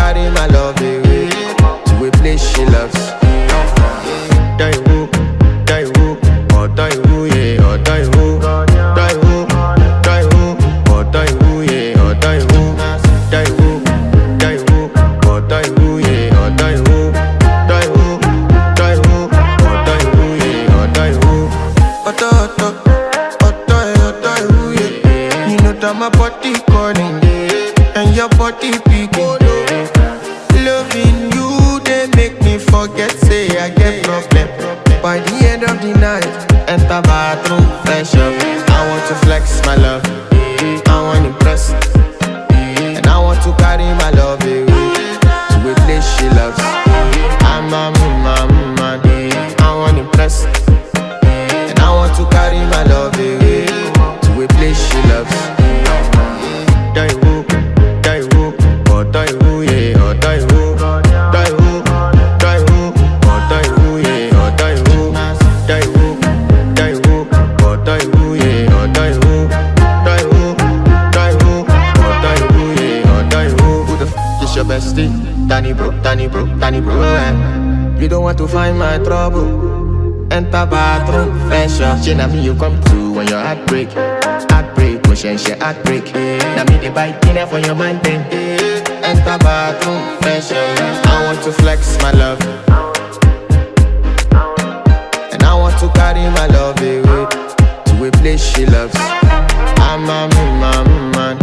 carry my love away to a place she loves. Daiwu, Daiwu, oh Daiwu, yeah, oh Daiwu, Daiwu, Daiwu, oh Daiwu, yeah, oh Daiwu, Daiwu, Daiwu, oh Daiwu, yeah, oh Daiwu, Daiwu, Daiwu, oh Daiwu, yeah, oh Daiwu. Oto, oto, oto, Daiwu, yeah. You know that my body calling, and your body picking. Loving you, they make me forget, say I get problem. By the end of the night, enter bathroom, fresh up. I want to flex my love, I want to impress, and I want to carry my love away to a place she loves. I'm a man, I want to impress, and I want to carry my love away to a place she loves. Daiwu, Daiwu, oh Daiwu, yeah, oh Daiwu, Daiwu, Daiwu, oh Daiwu, yeah, oh Daiwu, Daiwu, Daiwu, oh Daiwu, yeah, oh Daiwu, Daiwu, Daiwu, oh Daiwu, yeah, oh Daiwu. Who the f is your bestie? Danny bro, Danny bro, Danny bro, eh. You don't want to find my trouble. Enter bathroom, fresh up. She na me you come to when your heart break. Heartbreak, motion she heartbreak. Now me they buy dinner for your man then. Enter bathroom, fresh up. I want to flex my love, and I want to carry my love away to a place she loves. I'm a man,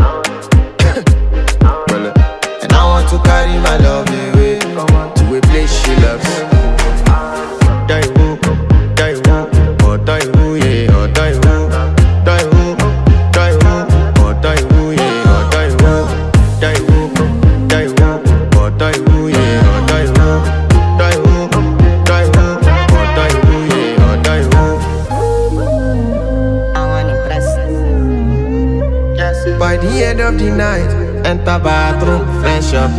and I want to carry my love away to a place she loves. Daiwu, Daiwu, oh Daiwu, yeah, oh Daiwu, Daiwu, Daiwu, oh Daiwu, yeah, oh Daiwu, Daiwu, Daiwu, oh Daiwu, yeah, oh Daiwu, Daiwu, Daiwu, oh Daiwu, yeah, oh Daiwu. I want to impress. Yes. By the end of the night, enter bathroom, fresh up.